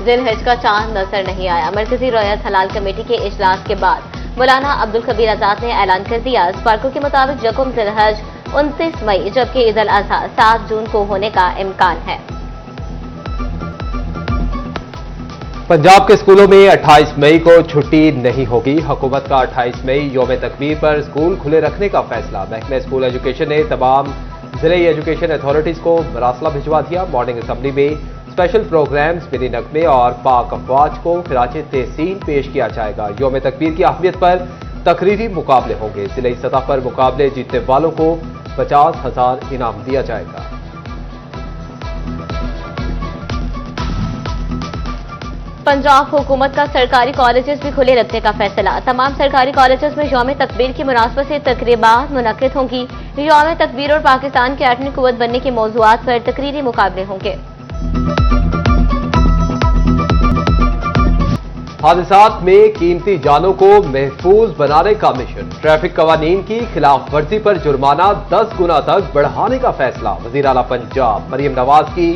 जिलहज का चांद नजर नहीं आया। मरकजी रॉयत हलाल कमेटी के इजलास के बाद मौलाना अब्दुल कबीर आजाद ने ऐलान कर दिया। स्पार्को के मुताबिक यकम जिलहज 29 मई जबकि ईद उल अजहा 7 जून को होने का इम्कान है। पंजाब के स्कूलों में 28 मई को छुट्टी नहीं होगी। हुकूमत का 28 मई यौम तकबीर पर स्कूल खुले रखने का फैसला। महकमे स्कूल एजुकेशन ने तमाम जिले एजुकेशन अथॉरिटीज को मरासला भिजवा दिया। मॉर्निंग असेंबली में स्पेशल प्रोग्राम्स, मिनी नगमे और पाक अफवाज को खिराजे तहसीन पेश किया जाएगा। यौम तकबीर की अहमियत पर तकरीरी मुकाबले होंगे। जिले सतह पर मुकाबले जीतने वालों को 50,000 इनाम दिया जाएगा। पंजाब हुकूमत का सरकारी कॉलेजेस भी खुले रखने का फैसला। तमाम सरकारी कॉलेजेस में यौम तकबीर की मुनासबत से तकरीबात मुनक्किद होंगी। यौम तकबीर और पाकिस्तान की एटमी कुव्वत बनने के मौज़ूआत पर तकरीरी मुकाबले होंगे। हादसात में कीमती जानों को महफूज बनाने का मिशन। ट्रैफिक कवानीन की खिलाफ वर्जी पर जुर्माना 10 गुना तक बढ़ाने का फैसला। वज़ीर आला पंजाब मरियम नवाज की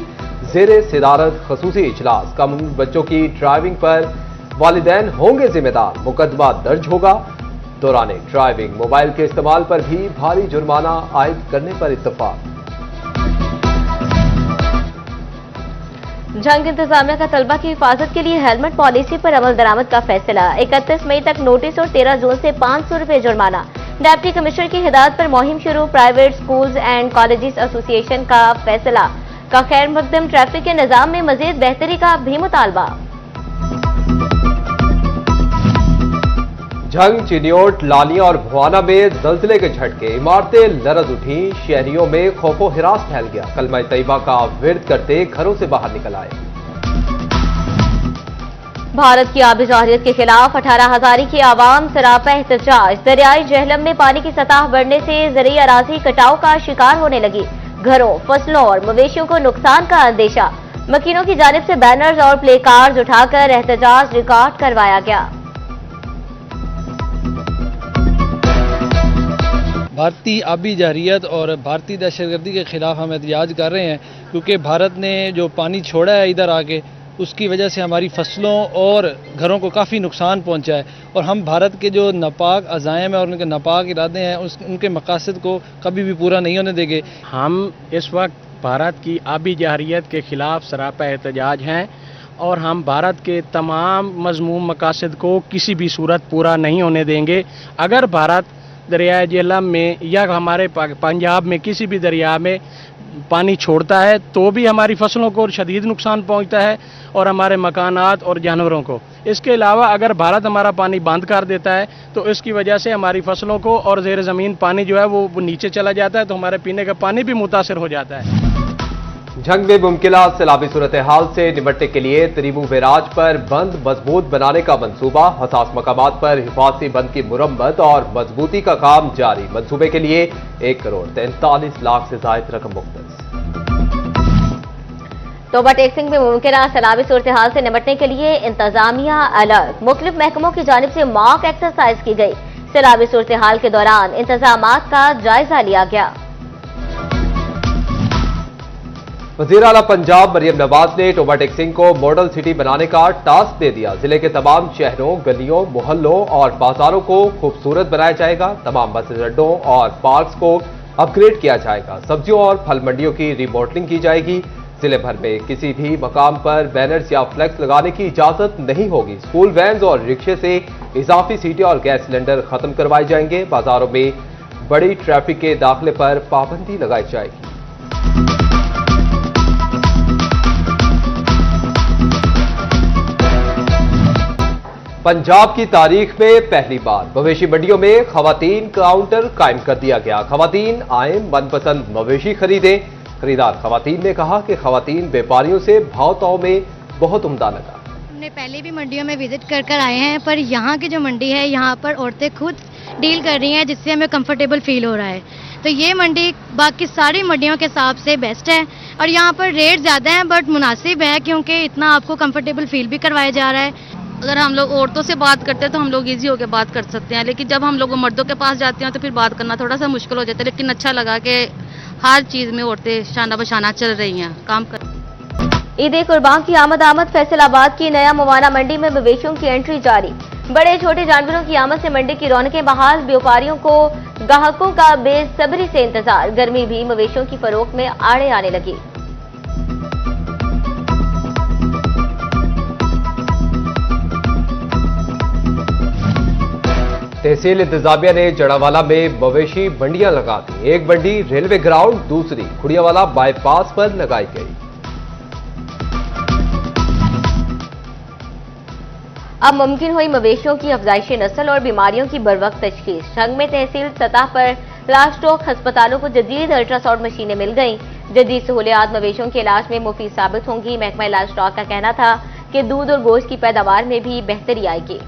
ज़ेरे सिदारत खसूसी इजलास। कम उम्र बच्चों की ड्राइविंग पर वालिदैन होंगे जिम्मेदार। मुकदमा दर्ज होगा। दौरान ड्राइविंग मोबाइल के इस्तेमाल पर भी भारी जुर्माना आयद करने पर इत्तफाक। जंग इंतजामिया का तलबा की हिफाजत के लिए हेलमेट पॉलिसी पर अमल दरामद का फैसला। 31 मई तक नोटिस और 13 जून से 500 रुपए जुर्माना। डिप्टी कमिश्नर की हिदायत पर मुहिम शुरू। Private schools and colleges association का फैसला का खैर मकदम। ट्रैफिक के निजाम में मजीद बेहतरी का भी मुतालबा। झंग, चिन्योट, लालिया और भुआना में जल्जले के झटके। इमारतें लरज उठी। शहरियों में खौफो हिरास फैल गया। कलमा तैयबा का विर्द करते घरों से बाहर निकल आए। भारत की आबी जाहिरियत के खिलाफ 18,000 की आवाम सरापा एहतजाज। दरियाई जहलम में पानी की सतह बढ़ने से ज़रूरी अराजी कटाव का शिकार होने लगी। घरों, फसलों और मवेशियों को नुकसान का अंदेशा। मकीनों की जानिब से बैनर्स और प्ले कार्ड्स उठाकर एहतजाज रिकॉर्ड करवाया गया। भारतीय आबी जाहिरियत और भारतीय दहशतगर्दी के खिलाफ हम एहतजाज कर रहे हैं क्योंकि भारत ने जो पानी छोड़ा है इधर आके, उसकी वजह से हमारी फसलों और घरों को काफ़ी नुकसान पहुंचा है। और हम भारत के जो नापाक अज़ाइम है और उनके नापाक इरादे हैं उनके मकासद को कभी भी पूरा नहीं होने देंगे। हम इस वक्त भारत की आबी जाहिरियत के खिलाफ सरापा एहतजाज हैं और हम भारत के तमाम मज़मूम मकासद को किसी भी सूरत पूरा नहीं होने देंगे। अगर भारत दरियाए झेलम में या हमारे पंजाब में किसी भी दरिया में पानी छोड़ता है तो भी हमारी फसलों को शदीद नुकसान पहुंचता है और हमारे मकानात और जानवरों को। इसके अलावा अगर भारत हमारा पानी बंद कर देता है तो इसकी वजह से हमारी फसलों को और ज़ेर ज़मीन पानी जो है वो नीचे चला जाता है, तो हमारे पीने का पानी भी मुतासर हो जाता है। जंग में मुमकिन सैलाबी सूरत हाल से निपटने के लिए तरीबू बैराज पर बंद मजबूत बनाने का मंसूबा। हसास मकामात पर हिफाजती बंद की मुरम्मत और मजबूती का काम जारी। मंसूबे के लिए 1,43 लाख से ज्यादा रकम मुख्तस। तोबा टेक्सिंग में मुमकिन सैलाबी सूरत हाल से निपटने के लिए इंतजामिया अलर्ट। मुख्तलिफ महकमों की जानिब से मॉक एक्सरसाइज की गई। सैलाबी सूरत हाल के दौरान इंतजामात का जायजा लिया गया। वज़ीर आला पंजाब मरियम नवाज ने टोबा टेक्सिंग को मॉडल सिटी बनाने का टास्क दे दिया। जिले के तमाम शहरों, गलियों, मोहल्लों और बाजारों को खूबसूरत बनाया जाएगा। तमाम बस अड्डों और पार्क्स को अपग्रेड किया जाएगा। सब्जियों और फल मंडियों की रिमॉडलिंग की जाएगी। जिले भर में किसी भी मकाम पर बैनर्स या फ्लैक्स लगाने की इजाजत नहीं होगी। स्कूल वैन और रिक्शे से इजाफी सीटें और गैस सिलेंडर खत्म करवाए जाएंगे। बाजारों में बड़ी ट्रैफिक के दाखिले पर पाबंदी लगाई जाएगी। पंजाब की तारीख में पहली बार मवेशी मंडियों में खवातीन काउंटर कायम कर दिया गया। खवातीन आए, मनपसंद मवेशी खरीदें। खरीदार खवातीन ने कहा कि खवातीन व्यापारियों से भाव ताव में बहुत उम्दा लगा। हमने पहले भी मंडियों में विजिट कर आए हैं, पर यहाँ की जो मंडी है यहाँ पर औरतें खुद डील कर रही हैं, जिससे हमें कंफर्टेबल फील हो रहा है। तो ये मंडी बाकी सारी मंडियों के हिसाब से बेस्ट है और यहाँ पर रेट ज़्यादा है बट मुनासिब है क्योंकि इतना आपको कंफर्टेबल फील भी करवाया जा रहा है। अगर हम लोग औरतों से बात करते हैं तो हम लोग इजी होकर बात कर सकते हैं, लेकिन जब हम लोग मर्दों के पास जाते हैं तो फिर बात करना थोड़ा सा मुश्किल हो जाता है। लेकिन अच्छा लगा कि हर चीज़ में औरतें शाना बशाना चल रही हैं, काम कर। ईद कुर्बान की आमद फैसलाबाद की नया मुवाना मंडी में मवेशियों की एंट्री जारी। बड़े छोटे जानवरों की आमद से मंडी की रौनकें बहाल। व्यापारियों को ग्राहकों का बेसब्री से इंतजार। गर्मी भी मवेशियों की फरोख्त में आड़े आने लगी। तहसील इंतजामिया ने जड़ावाला में मवेशी मंडियां लगा दी। एक मंडी रेलवे ग्राउंड, दूसरी खुड़ियावाला बाईपास पर लगाई गई। अब मुमकिन हुई मवेशियों की अफजाइशी नस्ल और बीमारियों की बरवक्त तशखीस। संग में तहसील सतह पर लास्टोक अस्पतालों को जदीद अल्ट्रासाउंड मशीनें मिल गईं। जदीद सहूलियात मवेशियों के इलाज में मुफीद साबित होंगी। महकमा लास्टोक का कहना था कि दूध और गोश्त की पैदावार में भी बेहतरी आएगी।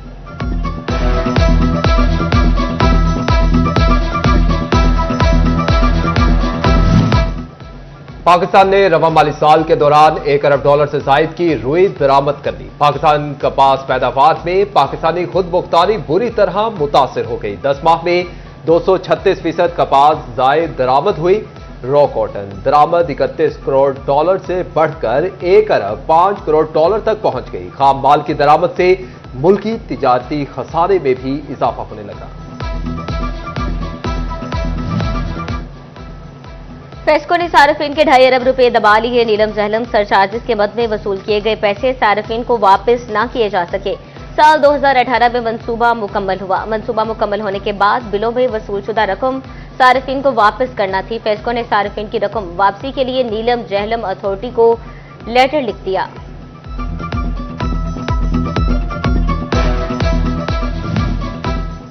पाकिस्तान ने रवा माली साल के दौरान $1 अरब से जायद की रुई बरामद कर ली। पाकिस्तान कपास पैदावार में पाकिस्तानी खुद मुख्तारी बुरी तरह मुतासिर हो गई। 10 माह में 236% कपास जायद दरामद हुई। रॉ कॉटन दरामद $31 करोड़ से बढ़कर $1 अरब 5 करोड़ तक पहुंच गई। खाम माल की दरामद से मुल्की तिजारती खसारे में भी इजाफा होने लगा। फेस्को ने सार्फिन के $2.5 अरब दबा लिए। नीलम जहलम सरचार्जेस के मद में वसूल किए गए पैसे सार्फिन को वापस न किए जा सके। साल 2018 में मंसूबा मुकम्मल हुआ। मंसूबा मुकम्मल होने के बाद बिलों में वसूल शुदा रकम सार्फिन को वापस करना थी। फेस्को ने सार्फिन की रकम वापसी के लिए नीलम जहलम अथॉरिटी को लेटर लिख दिया।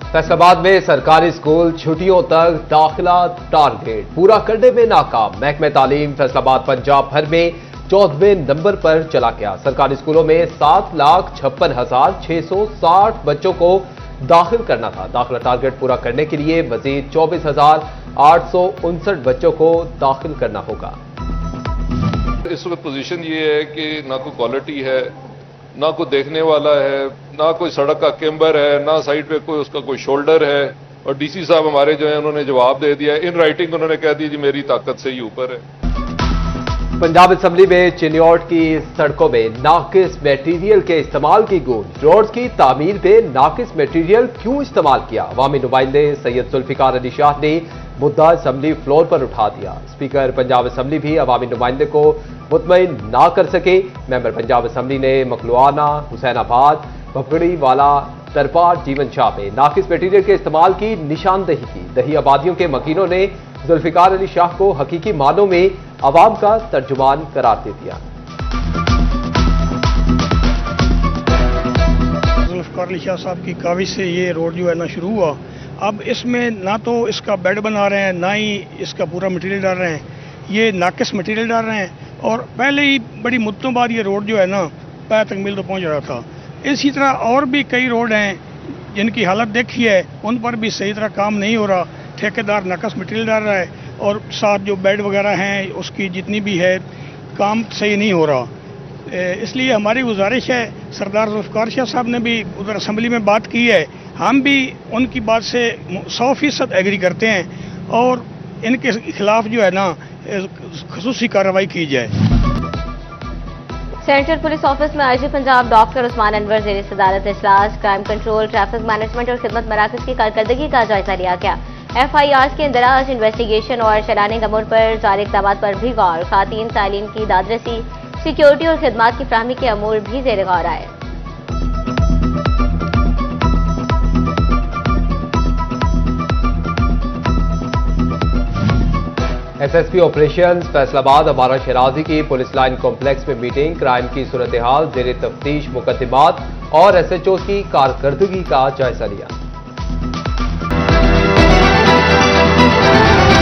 फैसलाबाद में सरकारी स्कूल छुट्टियों तक दाखिला टारगेट पूरा करने में नाकाम। महकमे तालीम फैसलाबाद पंजाब भर में 14वें नंबर पर चला गया। सरकारी स्कूलों में 7,56,660 बच्चों को दाखिल करना था। दाखिला टारगेट पूरा करने के लिए मजीद 24,859 बच्चों को दाखिल करना होगा। इस वक्त पोजीशन ये है कि ना कोई क्वालिटी है, ना कोई देखने वाला है, ना कोई सड़क का कैम्बर है, ना साइड पे कोई उसका कोई शोल्डर है। और डीसी साहब हमारे जो है उन्होंने जवाब दे दिया, इन राइटिंग उन्होंने कह दिया जी मेरी ताकत से ही ऊपर है। पंजाब असेंबली में चिन्योट की सड़कों में नाकिस मटेरियल के इस्तेमाल की गूंज। रोड्स की तामीर में नाकिस मटेरियल क्यों इस्तेमाल किया? अवामी नुमाइंदे सैयद जुल्फिकार अली शाह ने मुद्दा असेंबली फ्लोर पर उठा दिया। स्पीकर पंजाब असेंबली भी अवामी नुमाइंदे को मुतमईन ना कर सके। मेंबर पंजाब असेंबली ने मखलुआना, हुसैनाबाद, भपगड़ी वाला, तरपार, जीवन शाह में नाकिस मटेरियल के इस्तेमाल की निशानदेही की। दही आबादियों के मकीनों ने जुल्फिकार अली शाह को हकीकी मानों में अवाम का तर्जुमान करार दे दिया। जुल्फिकार अली शाह साहब की काविश से ये रोड जो है ना शुरू हुआ। अब इसमें ना तो इसका बेड बना रहे हैं, ना ही इसका पूरा मटेरियल डाल रहे हैं। ये नाकिस मटेरियल डाल रहे हैं। और पहले ही बड़ी मुद्दों बाद ये रोड जो है ना पैर तक मिल तो पहुंच रहा था। इसी तरह और भी कई रोड हैं जिनकी हालत देखी है, उन पर भी सही तरह काम नहीं हो रहा। ठेकेदार नाकिस मटेरियल डाल रहा है और साथ जो बेड वगैरह हैं उसकी जितनी भी है काम सही नहीं हो रहा। इसलिए हमारी गुजारिश है, सरदार जुल्फिकार शाह साहब ने भी उधर असेंबली में बात की है, हम भी उनकी बात से 100% एग्री करते हैं और इनके खिलाफ जो है ना खसूसी कार्रवाई की जाए। सेंट्रल पुलिस ऑफिस में आईजी पंजाब डॉक्टर उस्मान अनवर जेर सदारत इजलास क्राइम कंट्रोल, ट्रैफिक मैनेजमेंट और खिदमत मराकज की कारकर्दगी का जायजा लिया गया। FIRs के इंदराज, इन्वेस्टिगेशन और चलाने अमूर पर जारी इक़दाम पर भी गौर। खातीन सालीन की दादरसी, सिक्योरिटी और खिदमात की फ्राहमी के अमूर भी ज़ेर गौर आए। SSP ऑपरेशंस फैसलाबाद अमारा शराजी की पुलिस लाइन कॉम्प्लेक्स में मीटिंग। क्राइम की सूरत हाल, जेर तफ्तीश मुकदमात और SHOs की कारकर्दगी का जायजा लिया।